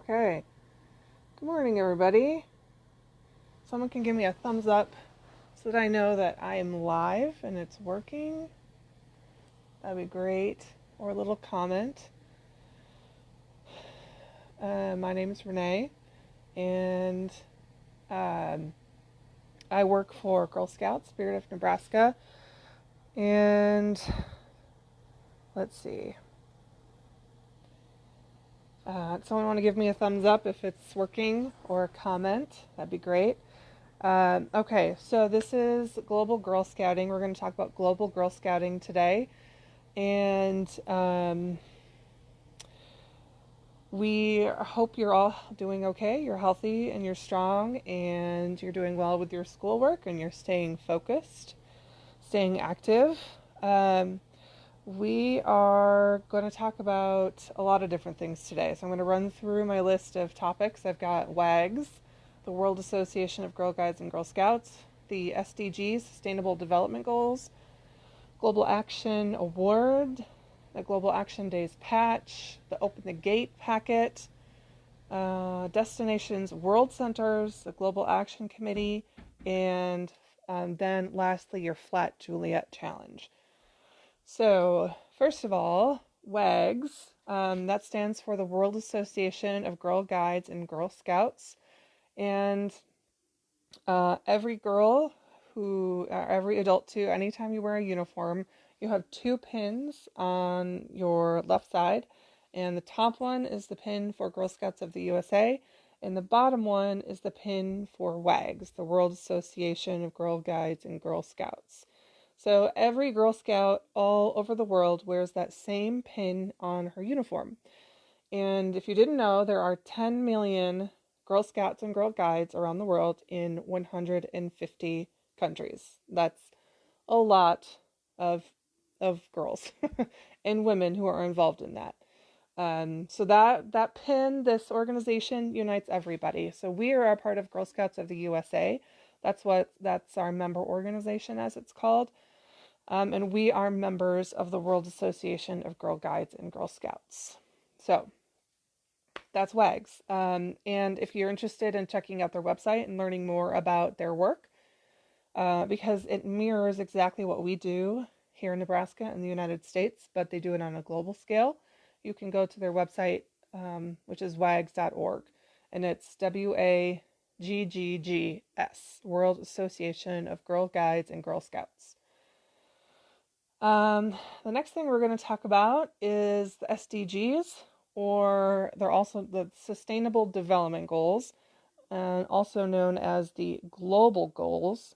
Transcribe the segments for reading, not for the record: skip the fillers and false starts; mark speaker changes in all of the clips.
Speaker 1: Okay. Good morning, everybody. Someone can give me a thumbs up so that I know that I am live and it's working. That'd be great. Or a little comment. My name is Renee, and um, I work for Girl Scouts, Spirit of Nebraska. And let's see. Someone want to give me a thumbs up if it's working or a comment? That'd be great. Okay, so this is Global Girl Scouting. We're going to talk about Global Girl Scouting today. And we hope you're all doing okay. You're healthy and you're strong and you're doing well with your schoolwork and you're staying focused, staying active. We are going to talk about a lot of different things today. So I'm going to run through my list of topics. I've got WAGs, the World Association of Girl Guides and Girl Scouts, the SDGs, Sustainable Development Goals, Global Action Award, the Global Action Days patch, the Open the Gate packet, Destinations World Centers, the Global Action Committee, and then lastly your Flat Juliet Challenge. So first of all, WAGs, that stands for the World Association of Girl Guides and Girl Scouts, and every girl every adult too, anytime you wear a uniform, you have two pins on your left side, and the top one is the pin for Girl Scouts of the USA, and the bottom one is the pin for WAGs, the World Association of Girl Guides and Girl Scouts. So every Girl Scout all over the world wears that same pin on her uniform. And if you didn't know, there are 10 million Girl Scouts and Girl Guides around the world in 150 countries. That's a lot of girls and women who are involved in that. So that pin, this organization unites everybody. So we are a part of Girl Scouts of the USA. That's our member organization, as it's called. And we are members of the World Association of Girl Guides and Girl Scouts. So that's WAGs. And if you're interested in checking out their website and learning more about their work, because it mirrors exactly what we do here in Nebraska in the United States, but they do it on a global scale, you can go to their website, which is wags.org, and it's WAGGGS, World Association of Girl Guides and Girl Scouts. The next thing we're going to talk about is the SDGs, or they're also the Sustainable Development Goals, and also known as the Global Goals.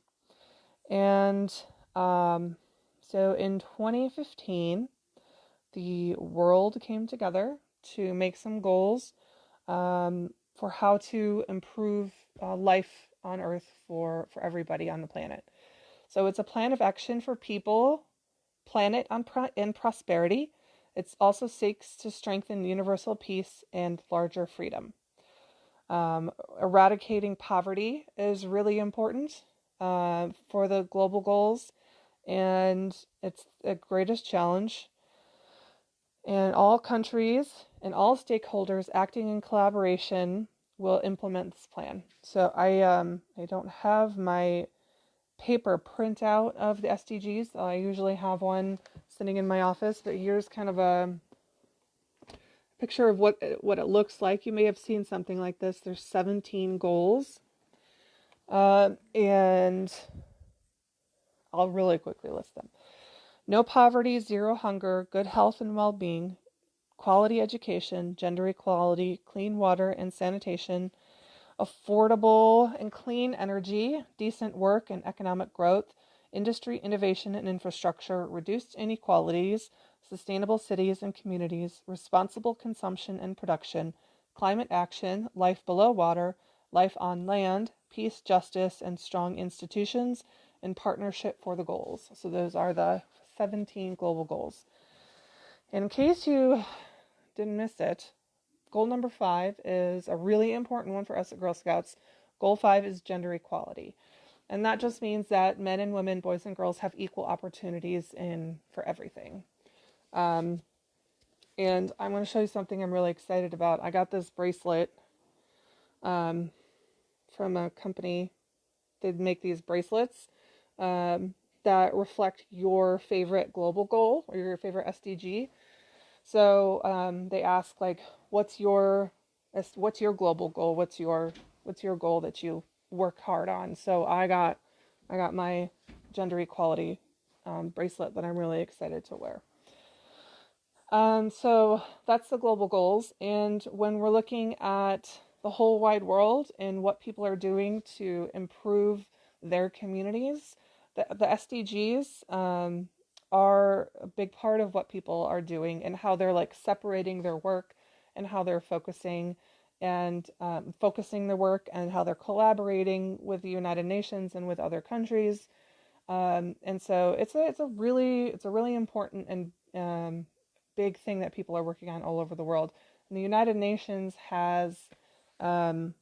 Speaker 1: And so in 2015, the world came together to make some goals for how to improve life on Earth for everybody on the planet. So it's a plan of action for people, planet, and prosperity. It also seeks to strengthen universal peace and larger freedom. Eradicating poverty is really important for the global goals, and it's the greatest challenge. And all countries and all stakeholders acting in collaboration will implement this plan. So I don't have my paper printout of the SDGs. I usually have one sitting in my office, but here's kind of a picture of what it looks like. You may have seen something like this. There's 17 goals, and I'll really quickly list them. No poverty, zero hunger, good health and well-being, quality education, gender equality, clean water and sanitation, affordable and clean energy, decent work and economic growth, industry, innovation and infrastructure, reduced inequalities, sustainable cities and communities, responsible consumption and production, climate action, life below water, life on land, peace, justice, and strong institutions, and partnership for the goals. So those are the 17 global goals. In case you didn't miss it, goal number 5 is a really important one for us at Girl Scouts. Goal 5 is gender equality. And that just means that men and women, boys and girls have equal opportunities for everything. And And I'm going to show you something I'm really excited about. I got this bracelet um, from a company. They make these bracelets um, that reflect your favorite global goal or your favorite SDG. So they ask like, what's your global goal? What's your goal that you work hard on? So I got my gender equality bracelet that I'm really excited to wear. So that's the global goals. And when we're looking at the whole wide world and what people are doing to improve their communities, the SDGs are a big part of what people are doing and how they're like separating their work and how they're focusing their work and how they're collaborating with the United Nations and with other countries. And so it's a really important and big thing that people are working on all over the world. And the United Nations has um,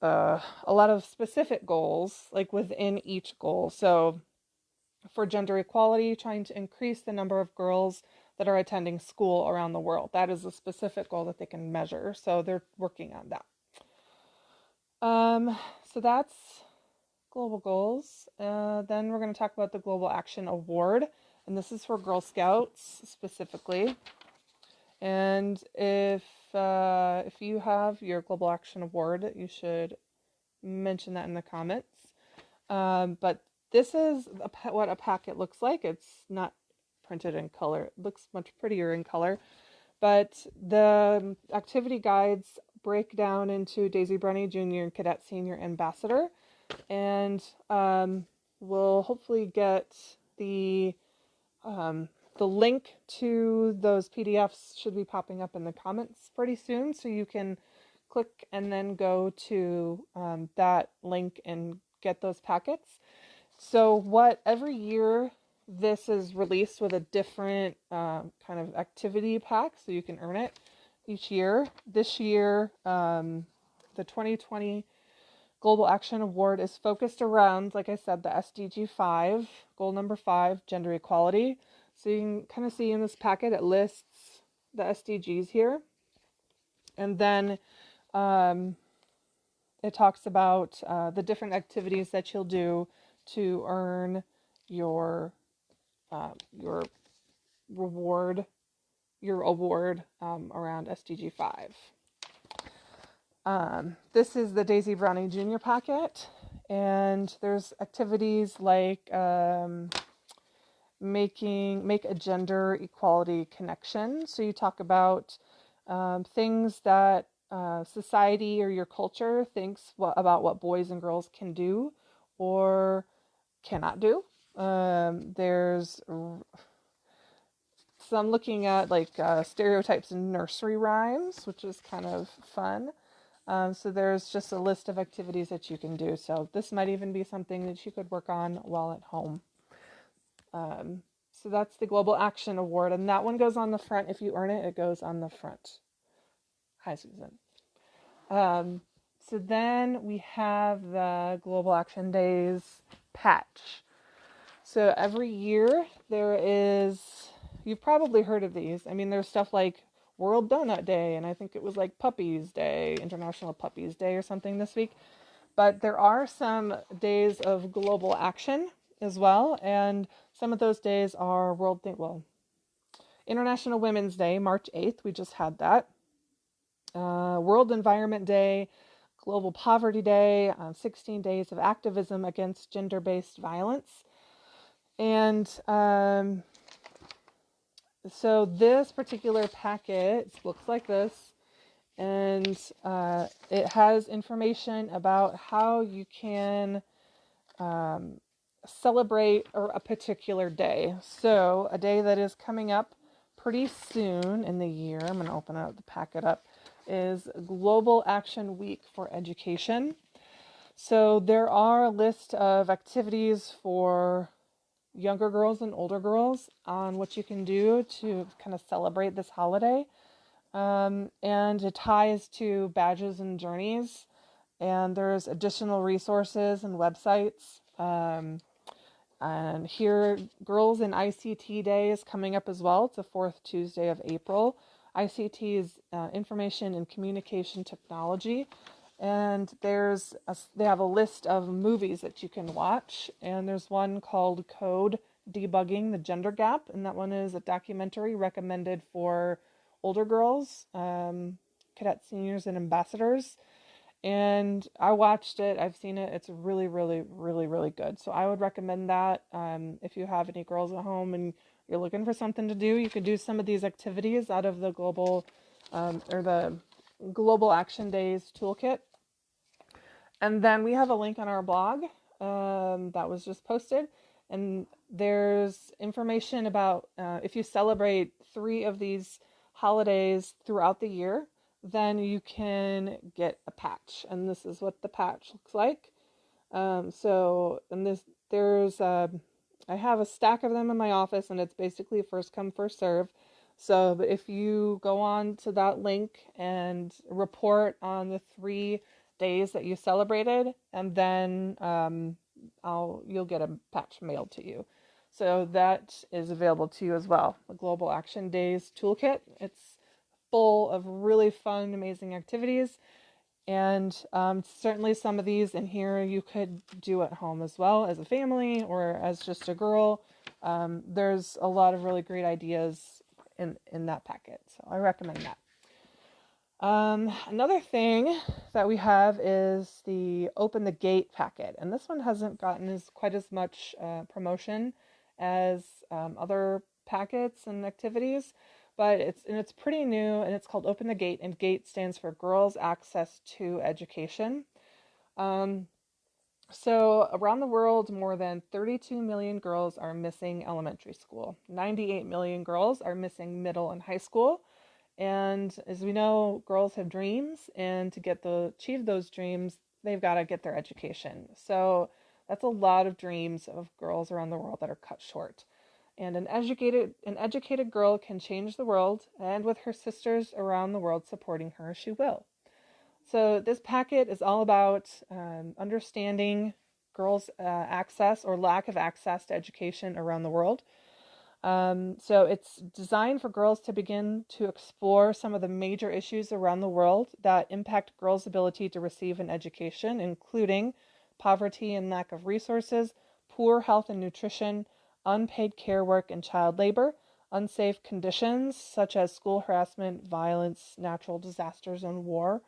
Speaker 1: a lot of specific goals, like within each goal. So for gender equality, trying to increase the number of girls that are attending school around the world. That is a specific goal that they can measure. So they're working on that. So that's global goals. Then we're going to talk about the Global Action Award, and this is for Girl Scouts specifically. And if you have your Global Action Award, you should mention that in the comments. But this is what a packet looks like. It's not printed in color. It looks much prettier in color. But the activity guides break down into Daisy Brunny Junior and Cadet Senior Ambassador. And we'll hopefully get the link to those PDFs should be popping up in the comments pretty soon, so you can click and then go to that link and get those packets. So every year this is released with a different kind of activity pack, so you can earn it each year. This year, the 2020 Global Action Award is focused around, like I said, the SDG 5, goal number 5, gender equality. So you can kind of see in this packet, it lists the SDGs here. And then it talks about the different activities that you'll do to earn your reward, your award around SDG 5. This is the Daisy Brownie Jr. packet, and there's activities like make a gender equality connection. So you talk about things that society or your culture thinks about what boys and girls can do or cannot do. So I'm looking at like stereotypes in nursery rhymes, which is kind of fun. So there's just a list of activities that you can do. So this might even be something that you could work on while at home. So that's the Global Action Award, and that one goes on the front. If you earn it, it goes on the front. Hi, Susan. So then we have the Global Action Days patch. So every year you've probably heard of these. I mean, there's stuff like World Donut Day, and I think it was like Puppies Day, International Puppies Day or something this week. But there are some days of global action as well, and some of those days are International Women's Day, March 8th, we just had that. World Environment Day, Global Poverty Day, 16 days of activism against gender-based violence. And so this particular packet looks like this, and it has information about how you can celebrate a particular day. So a day that is coming up pretty soon in the year, I'm going to open up the packet up, is Global Action Week for Education. So there are a list of activities for younger girls and older girls on what you can do to kind of celebrate this holiday. And it ties to badges and journeys. And there's additional resources and websites And here, Girls in ICT Day is coming up as well. It's the fourth Tuesday of April. ICT is Information and Communication Technology. And they have a list of movies that you can watch. And there's one called Code Debugging the Gender Gap. And that one is a documentary recommended for older girls, cadet seniors, and ambassadors. And I watched it. I've seen it. It's really, really, really, really good. So I would recommend that. If you have any girls at home and you're looking for something to do, you could do some of these activities out of the the Global Action Days toolkit. And then we have a link on our blog that was just posted. And there's information about if you celebrate 3 of these holidays throughout the year, then you can get a patch. And this is what the patch looks like. I have a stack of them in my office, and it's basically first come, first serve. So if you go on to that link and report on the 3 days that you celebrated, and then you'll get a patch mailed to you. So that is available to you as well. The Global Action Days Toolkit. It's full of really fun, amazing activities. And certainly some of these in here you could do at home as well as a family or as just a girl. There's a lot of really great ideas in that packet. So I recommend that. Another thing that we have is the Open the Gate packet. And this one hasn't gotten quite as much promotion as other packets and activities. But it's pretty new, and it's called Open the Gate, and GATE stands for Girls Access to Education. So around the world, more than 32 million girls are missing elementary school. 98 million girls are missing middle and high school. And as we know, girls have dreams, and to achieve those dreams, they've got to get their education. So that's a lot of dreams of girls around the world that are cut short. And an educated girl can change the world, and with her sisters around the world supporting her, she will. So this packet is all about understanding girls' access or lack of access to education around the world. So it's designed for girls to begin to explore some of the major issues around the world that impact girls' ability to receive an education, including poverty and lack of resources, poor health and nutrition, unpaid care work and child labor, unsafe conditions such as school harassment, violence, natural disasters, and war,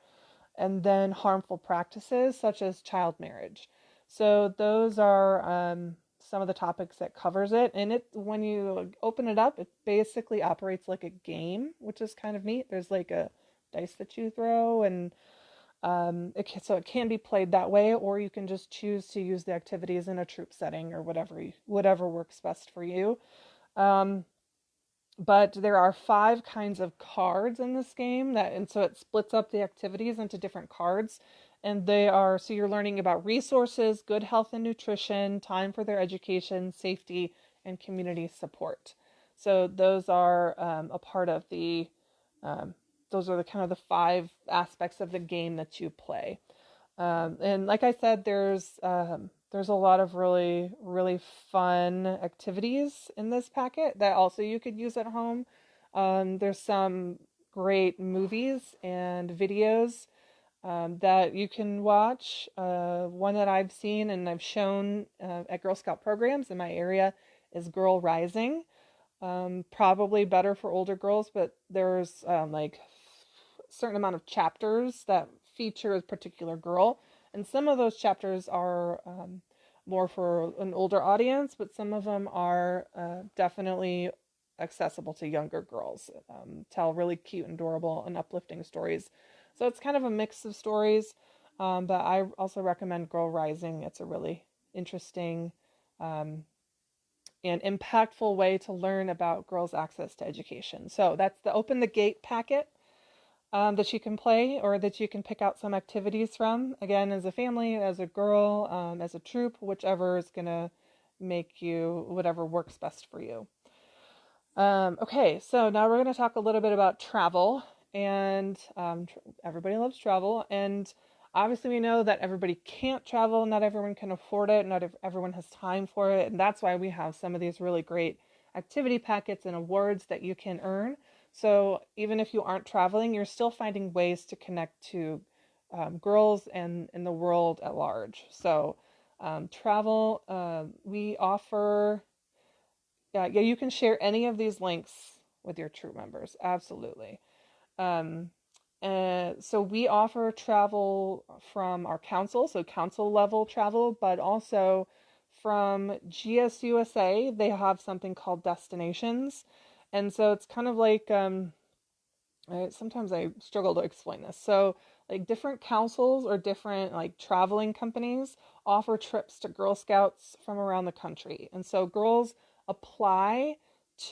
Speaker 1: and then harmful practices such as child marriage. So those are some of the topics that covers it. And when you open it up, it basically operates like a game, which is kind of neat. There's like a dice that you throw, and so it can be played that way, or you can just choose to use the activities in a troop setting or whatever works best for you. But there are 5 kinds of cards in this game and so it splits up the activities into different cards, and so you're learning about resources, good health and nutrition, time for their education, safety, and community support. So those are a part of those are the kind of the 5 aspects of the game that you play. And like I said, there's a lot of really, really fun activities in this packet that also you could use at home. There's some great movies and videos that you can watch. One that I've seen and I've shown at Girl Scout programs in my area is Girl Rising. Probably better for older girls, but there's like a certain amount of chapters that feature a particular girl, and some of those chapters are more for an older audience, but some of them are definitely accessible to younger girls. Tell really cute and adorable and uplifting stories. So it's kind of a mix of stories, but I also recommend Girl Rising. It's a really interesting and impactful way to learn about girls' access to education. So that's the Open the Gate packet that you can play, or that you can pick out some activities from. Again, as a family, as a girl, as a troop, whichever is going to whatever works best for you. Okay, so now we're going to talk a little bit about travel, and everybody loves travel, and Obviously, we know that everybody can't travel, not everyone can afford it, not everyone has time for it, and that's why we have some of these really great activity packets and awards that you can earn. So even if you aren't traveling, you're still finding ways to connect to girls and in the world at large. So travel, we offer, yeah, you can share any of these links with your troop members, absolutely. Um, so we offer travel from our council, so council level travel, but also from GSUSA, they have something called destinations. And so it's kind of like, sometimes I struggle to explain this. So, like different councils or different like traveling companies offer trips to Girl Scouts from around the country. And so girls apply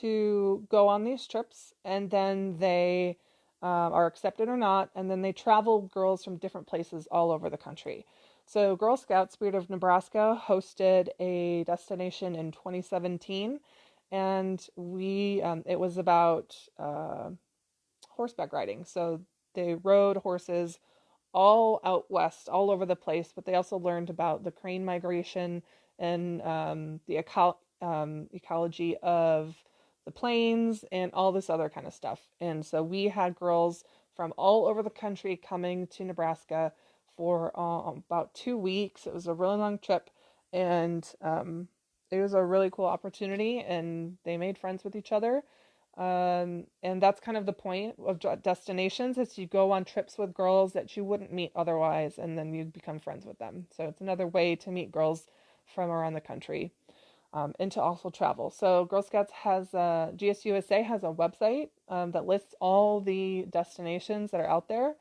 Speaker 1: to go on these trips and then they are accepted or not. And then they travel girls from different places all over the country. So, Girl Scouts Spirit of Nebraska hosted a destination in 2017, and it was about horseback riding. So they rode horses all out west, all over the place, but they also learned about the crane migration and the ecology of the plains and all this other kind of stuff. And so we had girls from all over the country coming to Nebraska for about 2 weeks. It was a really long trip, and it was a really cool opportunity, and they made friends with each other. And that's kind of the point of destinations, is you go on trips with girls that you wouldn't meet otherwise, and then you become friends with them. So it's another way to meet girls from around the country, and to also travel. So Girl Scouts GSUSA has a website that lists all the destinations that are out there.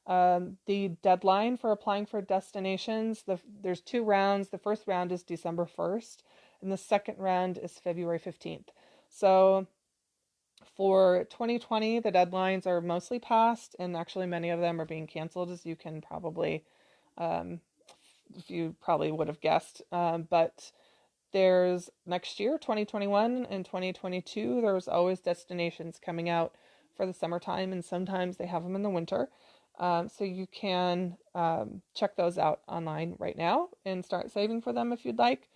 Speaker 1: The deadline for applying for destinations, there's 2 rounds. The first round is December 1st, and the second round is February 15th. So for 2020, the deadlines are mostly passed, and actually many of them are being canceled, as you can probably, um, if you probably would have guessed. But there's next year, 2021 and 2022, there's always destinations coming out for the summertime, and sometimes they have them in the winter. So you can check those out online right now and start saving for them if you'd like.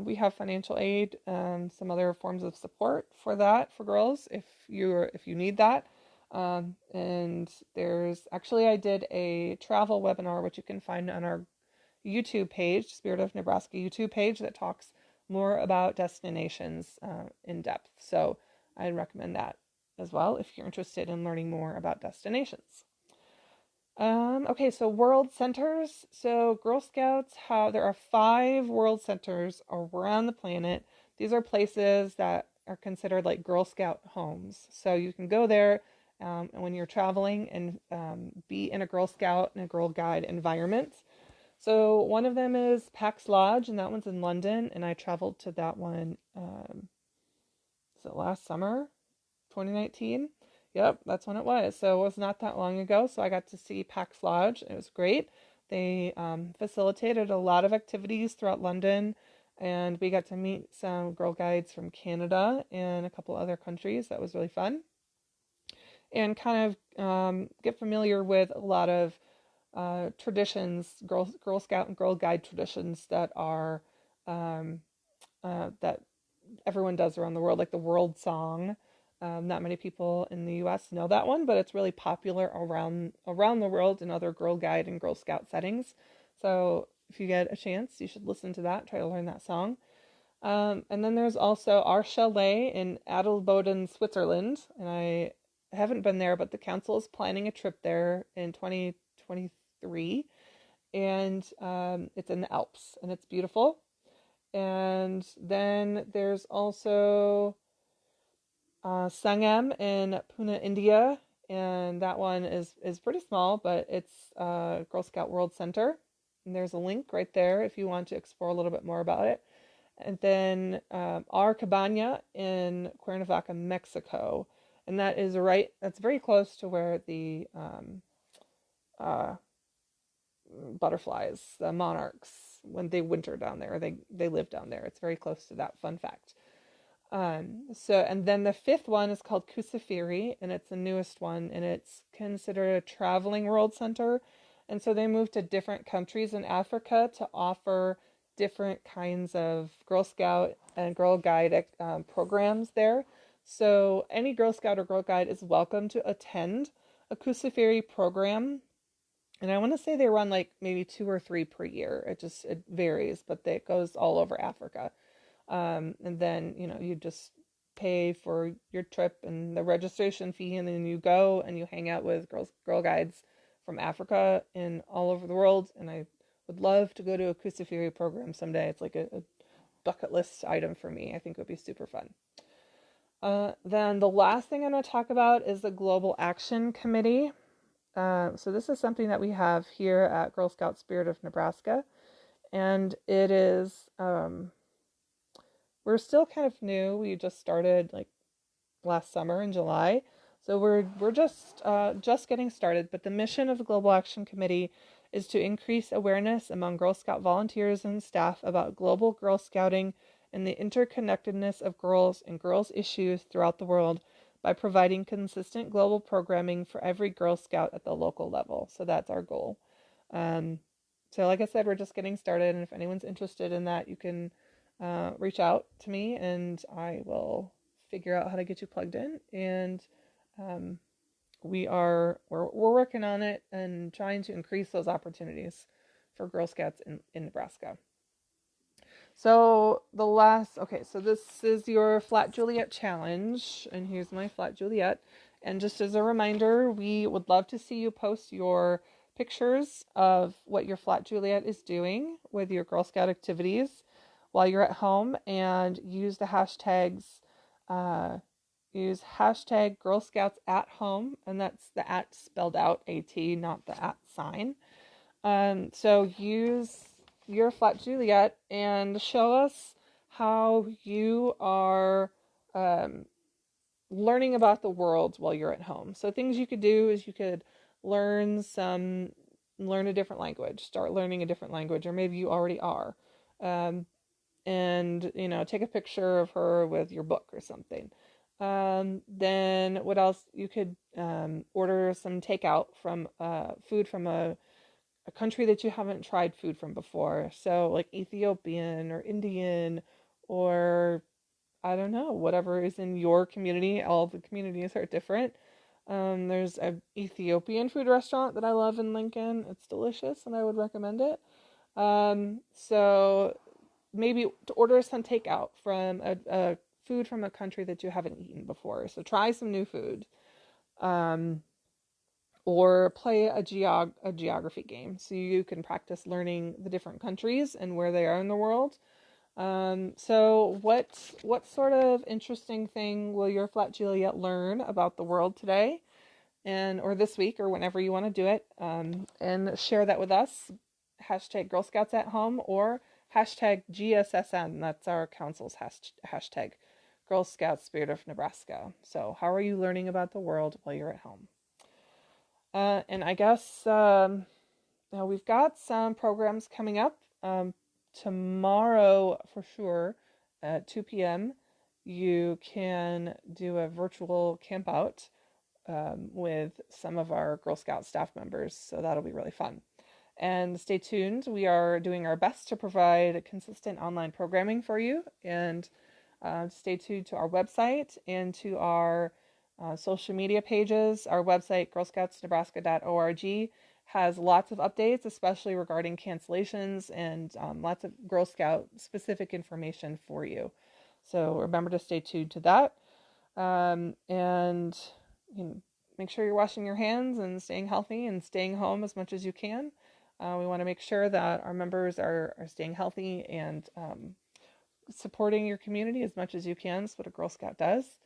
Speaker 1: We have financial aid, some other forms of support for that for girls if you need that. And there's actually I did a travel webinar which you can find on our YouTube page, Spirit of Nebraska YouTube page, that talks more about destinations in depth. So I'd recommend that as well if you're interested in learning more about destinations. Okay, so world centers. So Girl Scouts there are 5 world centers around the planet. These are places that are considered like Girl Scout homes. So you can go there when you're traveling and be in a Girl Scout and a Girl Guide environment. So one of them is Pax Lodge, and that one's in London, and I traveled to that one, was it last summer, 2019? Yep, that's when it was. So it was not that long ago. So I got to see Pax Lodge. It was great. They facilitated a lot of activities throughout London, and we got to meet some Girl Guides from Canada and a couple other countries. That was really fun. And kind of get familiar with a lot of traditions, Girl Scout and Girl Guide traditions that are that everyone does around the world, like the World Song. Not many people in the U.S. know that one, but it's really popular around the world in other Girl Guide and Girl Scout settings. So if you get a chance, you should listen to that. Try to learn that song. And then there's also our chalet in Adelboden, Switzerland, and I haven't been there, but the council is planning a trip there in 2023, and it's in the Alps, and it's beautiful. And then there's also Sangam in Pune, India, and that one is pretty small, but it's Girl Scout World Center. And there's a link right there if you want to explore a little bit more about it. And then our Cabana in Cuernavaca, Mexico, and that's very close to where the uh, butterflies, the monarchs, when they winter down there, they live down there. It's very close to that. Fun fact. And then the 5th one is called Kusafiri, and it's the newest one, and it's considered a traveling world center. And so they moved to different countries in Africa to offer different kinds of Girl Scout and Girl Guide programs there. So any Girl Scout or Girl Guide is welcome to attend a Kusafiri program. And I want to say they run like maybe 2 or 3 per year. It varies, but it goes all over Africa. And then, you just pay for your trip and the registration fee, and then you go and you hang out with Girl Guides from Africa and all over the world. And I would love to go to a Kusafiri program someday. It's like a bucket list item for me. I think it would be super fun. Then the last thing I'm going to talk about is the Global Action Committee. So this is something that we have here at Girl Scout Spirit of Nebraska. And it is, we're still kind of new. We just started like last summer in July. So we're just getting started. But the mission of the Global Action Committee is to increase awareness among Girl Scout volunteers and staff about global Girl Scouting and the interconnectedness of girls and girls' issues throughout the world by providing consistent global programming for every Girl Scout at the local level. So that's our goal. So like I said, we're just getting started, and if anyone's interested in that, you can reach out to me, and I will figure out how to get you plugged in. And we're working on it and trying to increase those opportunities for Girl Scouts in Nebraska. So so this is your Flat Juliet challenge, and here's my Flat Juliet. And just as a reminder, we would love to see you post your pictures of what your Flat Juliet is doing with your Girl Scout activities while you're at home, and use the hashtags, use hashtag Girl Scouts at home, and that's the at spelled out AT, not the at sign. So use your Flat Juliet and show us how you are learning about the world while you're at home. So things you could do is you could learn a different language, start learning a different language, or maybe you already are. And take a picture of her with your book or something. Then what else? You could order some takeout from food from a country that you haven't tried food from before. So like Ethiopian or Indian, or I don't know, whatever is in your community. All the communities are different. There's an Ethiopian food restaurant that I love in Lincoln. It's delicious and I would recommend it. So maybe to order some takeout from a food from a country that you haven't eaten before. So try some new food. Or play a geography game so you can practice learning the different countries and where they are in the world. So what sort of interesting thing will your Flat Juliet learn about the world today, or this week, or whenever you want to do it? And share that with us. Hashtag Girl Scouts at Home, or hashtag GSSN. That's our council's hashtag, Girl Scouts Spirit of Nebraska. So how are you learning about the world while you're at home? And I guess now we've got some programs coming up. Tomorrow, for sure, at 2 p.m., you can do a virtual camp out with some of our Girl Scout staff members. So that'll be really fun. And stay tuned. We are doing our best to provide consistent online programming for you. And stay tuned to our website and to our social media pages. Our website, girlscoutsnebraska.org, has lots of updates, especially regarding cancellations, and lots of Girl Scout specific information for you. So remember to stay tuned to that. And make sure you're washing your hands and staying healthy and staying home as much as you can. We want to make sure that our members are staying healthy and supporting your community as much as you can. That's what a Girl Scout does.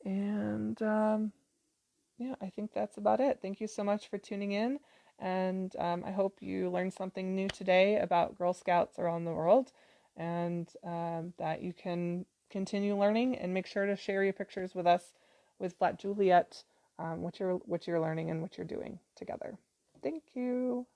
Speaker 1: And I think that's about it. Thank you so much for tuning in. And I hope you learned something new today about Girl Scouts around the world, and that you can continue learning, and make sure to share your pictures with us with Flat Juliet, what you're learning and what you're doing together. Thank you.